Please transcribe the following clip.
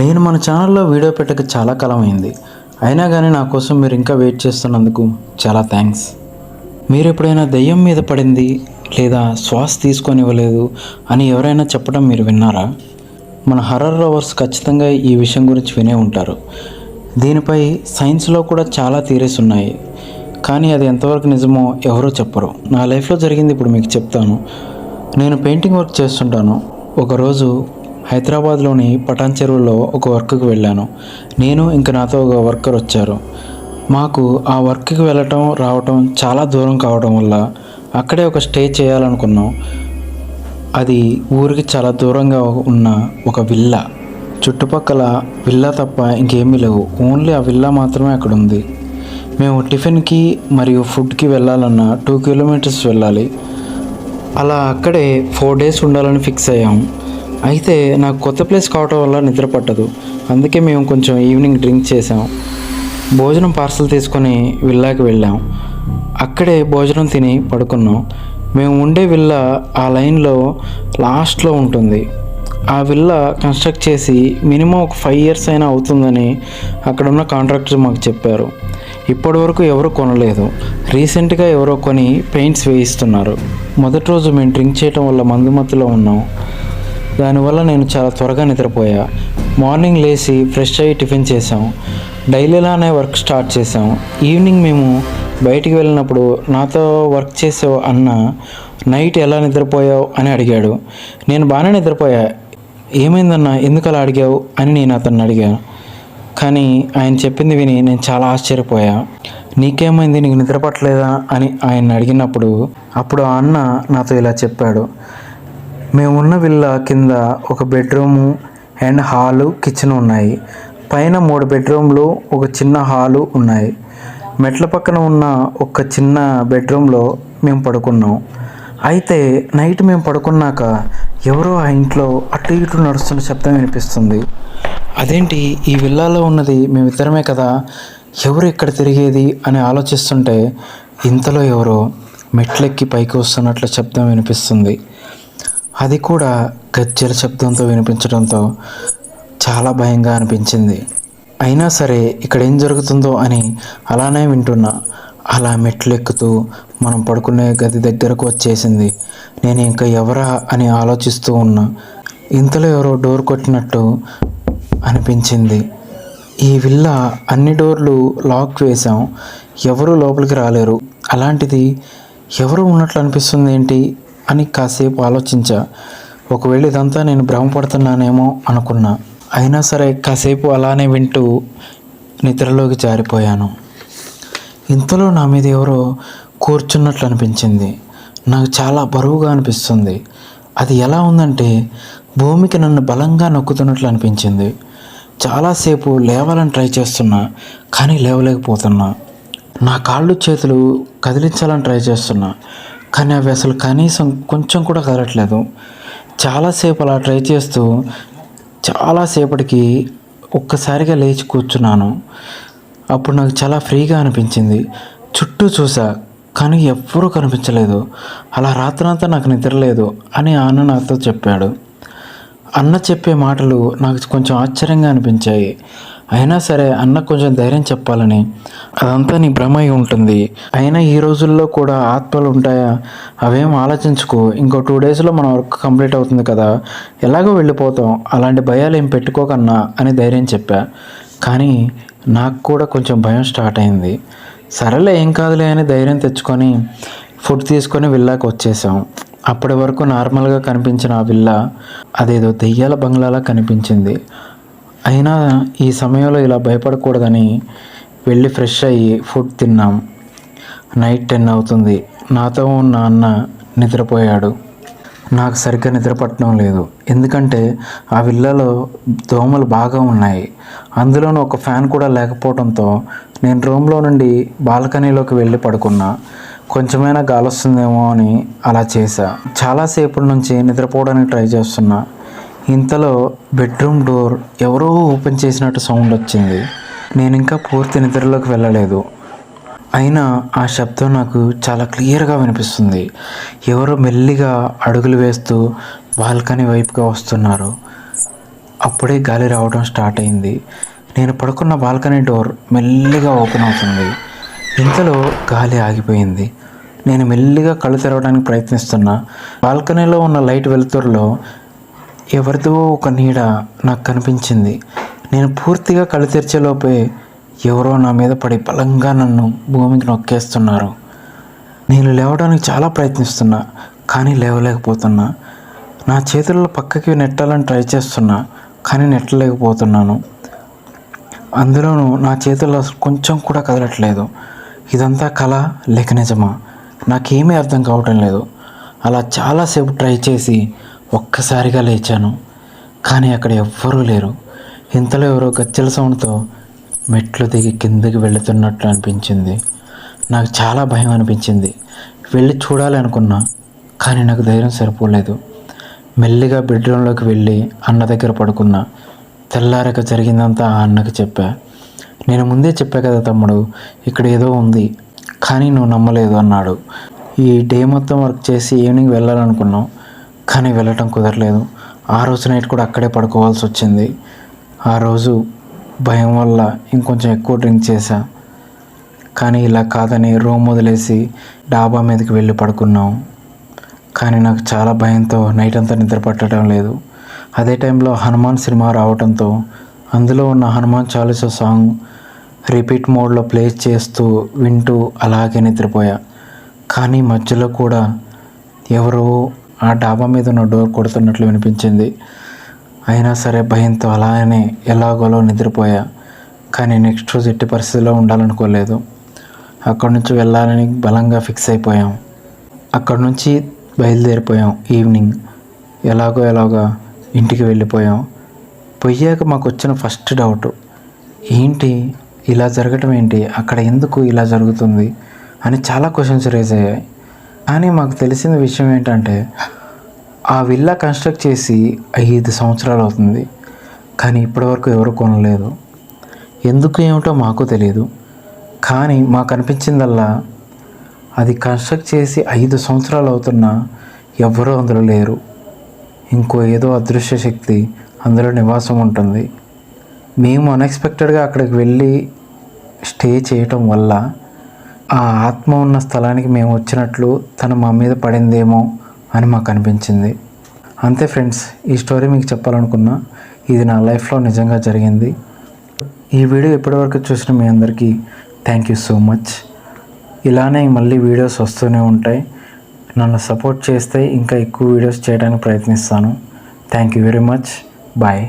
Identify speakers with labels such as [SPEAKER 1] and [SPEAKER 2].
[SPEAKER 1] నేను మన ఛానల్లో వీడియో పెట్టక చాలా కాలం అయింది. అయినా కానీ నా కోసం మీరు ఇంకా వెయిట్ చేస్తున్నందుకు చాలా థ్యాంక్స్. మీరు ఎప్పుడైనా దెయ్యం మీద పడింది లేదా శ్వాస తీసుకొనివ్వలేదు అని ఎవరైనా చెప్పడం మీరు విన్నారా? మన హర్రర్ లవర్స్ ఖచ్చితంగా ఈ విషయం గురించి వినే ఉంటారు. దీనిపై సైన్స్లో కూడా చాలా థియరీస్ ఉన్నాయి, కానీ అది ఎంతవరకు నిజమో ఎవరూ చెప్పరు. నా లైఫ్లో జరిగింది ఇప్పుడు మీకు చెప్తాను. నేను పెయింటింగ్ వర్క్ చేస్తుంటాను. ఒకరోజు హైదరాబాద్లోని పటాన్ చెరువులో ఒక వర్క్కి వెళ్ళాను. నేను ఇంకా నాతో ఒక వర్కర్ వచ్చారు. మాకు ఆ వర్క్కి వెళ్ళటం రావటం చాలా దూరం కావడం వల్ల అక్కడే ఒక స్టే చేయాలనుకున్నాం. అది ఊరికి చాలా దూరంగా ఉన్న ఒక విల్లా. చుట్టుపక్కల విల్లా తప్ప ఇంకేమీ లేవు, ఓన్లీ ఆ విల్లా మాత్రమే అక్కడ ఉంది. మేము టిఫిన్కి మరియు ఫుడ్కి వెళ్ళాలన్నా 2 కిలోమీటర్స్ వెళ్ళాలి. అలా అక్కడే 4 డేస్ ఉండాలని ఫిక్స్ అయ్యాం. అయితే నాకు కొత్త ప్లేస్ కావటం వల్ల నిద్ర పట్టదు. అందుకే మేము కొంచెం ఈవినింగ్ డ్రింక్ చేసాం. భోజనం పార్సల్ తీసుకొని విల్లాకి వెళ్ళాం. అక్కడే భోజనం తిని పడుకున్నాం. మేము ఉండే విల్లా ఆ లైన్లో లాస్ట్లో ఉంటుంది. ఆ విల్లా కన్స్ట్రక్ట్ చేసి మినిమం ఒక 5 ఇయర్స్ అయినా అవుతుందని అక్కడున్న కాంట్రాక్టర్ మాకు చెప్పారు. ఇప్పటి వరకు ఎవరు కొనలేదు. రీసెంట్గా ఎవరో కొని పెయింట్స్ వేయిస్తున్నారు. మొదటి రోజు మేము డ్రింక్ చేయటం వల్ల మందుమత్తులో ఉన్నాం. దానివల్ల నేను చాలా త్వరగా నిద్రపోయా. మార్నింగ్ లేచి ఫ్రెష్ అయ్యి టిఫిన్ చేసాం. డైలీలానే వర్క్ స్టార్ట్ చేసాం. ఈవినింగ్ మేము బయటికి వెళ్ళినప్పుడు నాతో వర్క్ చేసే అన్న నైట్ ఎలా నిద్రపోయావు అని అడిగాడు. నేను బాగానే నిద్రపోయా. ఏమైందన్నా, ఎందుకు అలా అడిగావు అని నేను అతన్ని అడిగాను. కానీ ఆయన చెప్పింది విని నేను చాలా ఆశ్చర్యపోయా. నీకేమైంది, నీకు నిద్ర పట్టలేదా అని ఆయన అడిగినప్పుడు అప్పుడు ఆ అన్న నాతో ఇలా చెప్పాడు. మేమున్న విల్లా కింద ఒక బెడ్రూము అండ్ హాలు, కిచెన్ ఉన్నాయి. పైన 3 బెడ్రూమ్లు, ఒక చిన్న హాలు ఉన్నాయి. మెట్ల పక్కన ఉన్న ఒక చిన్న బెడ్రూమ్లో మేము పడుకున్నాం. అయితే నైట్ మేము పడుకున్నాక ఎవరో ఆ ఇంట్లో అటు ఇటు నడుస్తున్న శబ్దం వినిపిస్తుంది. అదేంటి, ఈ విల్లాలో ఉన్నది మేమిద్దరమే కదా, ఎవరు ఇక్కడ తిరిగేది అని ఆలోచిస్తుంటే ఇంతలో ఎవరో మెట్లెక్కి పైకి వస్తున్నట్లు శబ్దం వినిపిస్తుంది. అది కూడా గజ్జెల శబ్దంతో వినిపించడంతో చాలా భయంగా అనిపించింది. అయినా సరే ఇక్కడ ఏం జరుగుతుందో అని అలానే వింటున్నా. అలా మెట్లు ఎక్కుతూ మనం పడుకునే గది దగ్గరకు వచ్చేసింది. నేను ఇంకా ఎవరా అని ఆలోచిస్తూ ఉన్నా. ఇంతలో ఎవరో డోర్ కొట్టినట్టు అనిపించింది. ఈ విల్లా అన్ని డోర్లు లాక్ వేసాం, ఎవరు లోపలికి రాలేరు. అలాంటిది ఎవరు ఉన్నట్లు అనిపిస్తుంది ఏంటి అని కాసేపు ఆలోచించా. ఒకవేళ ఇదంతా నేను భ్రమపడుతున్నానేమో అనుకున్నా. అయినా సరే కాసేపు అలానే వింటూ నిద్రలోకి జారిపోయాను. ఇంతలో నా మీద ఎవరో కూర్చున్నట్లు అనిపించింది. నాకు చాలా బరువుగా అనిపిస్తుంది. అది ఎలా ఉందంటే భూమికి నన్ను బలంగా నొక్కుతున్నట్లు అనిపించింది. చాలాసేపు లేవాలని ట్రై చేస్తున్నా, కానీ లేవలేకపోతున్నా. నా కాళ్ళు చేతులు కదిలించాలని ట్రై చేస్తున్నా, కానీ అవి అసలు కనీసం కొంచెం కూడా కదలట్లేదు. చాలాసేపు అలా ట్రై చేస్తూ చాలాసేపటికి ఒక్కసారిగా లేచి కూర్చున్నాను. అప్పుడు నాకు చాలా ఫ్రీగా అనిపించింది. చుట్టూ చూసా, కానీ ఎవ్వరూ కనిపించలేదు. అలా రాత్రంతా నాకు నిద్రలేదు అని అన్న నాతో చెప్పాడు. అన్న చెప్పే మాటలు నాకు కొంచెం ఆశ్చర్యంగా అనిపించాయి. అయినా సరే అన్న కొంచెం ధైర్యం చెప్పాలని, అదంతా నీ భ్రమ అయి ఉంటుంది, అయినా ఈ రోజుల్లో కూడా ఆత్మలు ఉంటాయా, అవేం ఆలోచించుకో, ఇంకో 2 డేస్లో మన వర్క్ కంప్లీట్ అవుతుంది కదా, ఎలాగో వెళ్ళిపోతాం, అలాంటి భయాలు ఏం పెట్టుకోకన్నా అని ధైర్యం చెప్పా. కానీ నాకు కూడా కొంచెం భయం స్టార్ట్ అయింది. సరేలే ఏం కాదులే అని ధైర్యం తెచ్చుకొని ఫుడ్ తీసుకొని విల్లాకి వచ్చేసాం. అప్పటి వరకు నార్మల్గా కనిపించిన ఆ విల్లా అదేదో దెయ్యాల బంగ్లాలా కనిపించింది. అయినా ఈ సమయంలో ఇలా భయపడకూడదని వెళ్ళి ఫ్రెష్ అయ్యి ఫుడ్ తిన్నాం. నైట్ 10 అవుతుంది. నాతో ఉన్న అన్న నిద్రపోయాడు. నాకు సరిగ్గా నిద్ర పట్టడం లేదు, ఎందుకంటే ఆ విల్లాలో దోమలు బాగా ఉన్నాయి. అందులోనూ ఒక ఫ్యాన్ కూడా లేకపోవడంతో నేను రూమ్లో నుండి బాల్కనీలోకి వెళ్ళి పడుకున్నా. కొంచెమైనా గాలి వస్తుందేమో అని అలా చేశా. చాలాసేపటి నుంచి నిద్రపోవడానికి ట్రై చేస్తున్నా. ఇంతలో బెడ్రూమ్ డోర్ ఎవరో ఓపెన్ చేసినట్టు సౌండ్ వచ్చింది. నేను ఇంకా పూర్తి నిద్రలోకి వెళ్ళలేదు. అయినా ఆ శబ్దం నాకు చాలా క్లియర్గా వినిపిస్తుంది. ఎవరో మెల్లిగా అడుగులు వేస్తూ బాల్కనీ వైపుగా వస్తున్నారు. అప్పుడే గాలి రావడం స్టార్ట్ అయింది. నేను పడుకున్న బాల్కనీ డోర్ మెల్లిగా ఓపెన్ అవుతుంది. ఇంతలో గాలి ఆగిపోయింది. నేను మెల్లిగా కళ్ళు తెరవడానికి ప్రయత్నిస్తున్నా. బాల్కనీలో ఉన్న లైట్ వెలుతురులో ఎవరిదో ఒక నీడ నాకు కనిపించింది. నేను పూర్తిగా కళ్ళు తెరిచేలోపే ఎవరో నా మీద పడి బలంగా నన్ను భూమికి నొక్కేస్తున్నారు. నేను లేవడానికి చాలా ప్రయత్నిస్తున్నా, కానీ లేవలేకపోతున్నా. నా చేతుల్లో పక్కకి నెట్టాలని ట్రై చేస్తున్నా, కానీ నెట్టలేకపోతున్నాను. అందులోనూ నా చేతుల్లో కొంచెం కూడా కదలట్లేదు. ఇదంతా కళ లేక నిజమా? నాకేమీ అర్థం కావటం లేదు. అలా చాలాసేపు ట్రై చేసి ఒక్కసారిగా లేచాను, కానీ అక్కడ ఎవ్వరూ లేరు. ఇంతలో ఎవరో గజ్జల సౌండ్తో మెట్లు దిగి కిందకి వెళుతున్నట్లు అనిపించింది. నాకు చాలా భయం అనిపించింది. వెళ్ళి చూడాలి అనుకున్నా, కానీ నాకు ధైర్యం సరిపోలేదు. మెల్లిగా బెడ్రూమ్లోకి వెళ్ళి అన్న దగ్గర పడుకున్నా. తెల్లారక జరిగిందంతా ఆ అన్నకి చెప్పా. నేను ముందే చెప్పా కదా తమ్ముడు, ఇక్కడ ఏదో ఉంది, కానీ నువ్వు నమ్మలేదు అన్నాడు. ఈ డే మొత్తం వర్క్ చేసి ఈవినింగ్ వెళ్ళాలనుకున్నాం, కానీ వెళ్ళటం కుదరలేదు. ఆ రోజు నైట్ కూడా అక్కడే పడుకోవాల్సి వచ్చింది. ఆ రోజు భయం వల్ల ఇంకొంచెం ఎక్కువ డ్రింక్ చేశా, కానీ ఇలా కాదని రూమ్ వదిలేసి డాబా మీదకి వెళ్ళి పడుకున్నాం. కానీ నాకు చాలా భయంతో నైట్ అంతా నిద్ర పట్టడం లేదు. అదే టైంలో హనుమాన్ సినిమా రావడంతో అందులో ఉన్న హనుమాన్ చాలీసా సాంగ్ రిపీట్ మోడ్లో ప్లే చేస్తూ వింటూ అలాగే నిద్రపోయా. కానీ మధ్యలో కూడా ఎవరో ఆ డాబా మీద ఉన్న డోర్ కొడుతున్నట్లు వినిపించింది. అయినా సరే భయంతో అలానే ఎలాగోలో నిద్రపోయా. కానీ నెక్స్ట్ రోజు ఎట్టి పరిస్థితిలో ఉండాలనుకోలేదు. అక్కడి నుంచి వెళ్ళాలని బలంగా ఫిక్స్ అయిపోయాం. అక్కడి నుంచి బయలుదేరిపోయాం. ఈవినింగ్ ఎలాగా ఇంటికి వెళ్ళిపోయాం. పోయాక మాకు వచ్చిన ఫస్ట్ డౌట్, ఏంటి ఇలా జరగటం ఏంటి, అక్కడ ఎందుకు ఇలా జరుగుతుంది అని చాలా క్వశ్చన్స్ రేజ్ అయ్యాయి. కానీ మాకు తెలిసిన విషయం ఏంటంటే, ఆ విల్లా కన్స్ట్రక్ట్ చేసి 5 సంవత్సరాలు అవుతుంది, కానీ ఇప్పటివరకు ఎవరు కొనలేదు. ఎందుకు ఏమిటో మాకు తెలియదు. కానీ మాకు అనిపించిందల్లా అది కన్స్ట్రక్ట్ చేసి 5 సంవత్సరాలు అవుతున్నా ఎవ్వరూ అందులో లేరు. ఇంకో ఏదో అదృశ్య శక్తి అందులో నివాసం ఉంటుంది. మేము అన్ఎక్స్పెక్టెడ్గా అక్కడికి వెళ్ళి స్టే చేయటం వల్ల ఆ ఆత్మ ఉన్న స్థలానికి మేము వచ్చినట్లు తను మా మీద పడిందేమో అని మాకు అనిపించింది. అంతే ఫ్రెండ్స్, ఈ స్టోరీ మీకు చెప్పాలనుకున్నా. ఇది నా లైఫ్లో నిజంగా జరిగింది. ఈ వీడియో ఇప్పటివరకు చూసిన మీ అందరికీ థ్యాంక్ యూ సో మచ్. ఇలానే మళ్ళీ వీడియోస్ వస్తూనే ఉంటాయి. నన్ను సపోర్ట్ చేస్తే ఇంకా ఎక్కువ వీడియోస్ చేయడానికి ప్రయత్నిస్తాను. Thank you very much. Bye.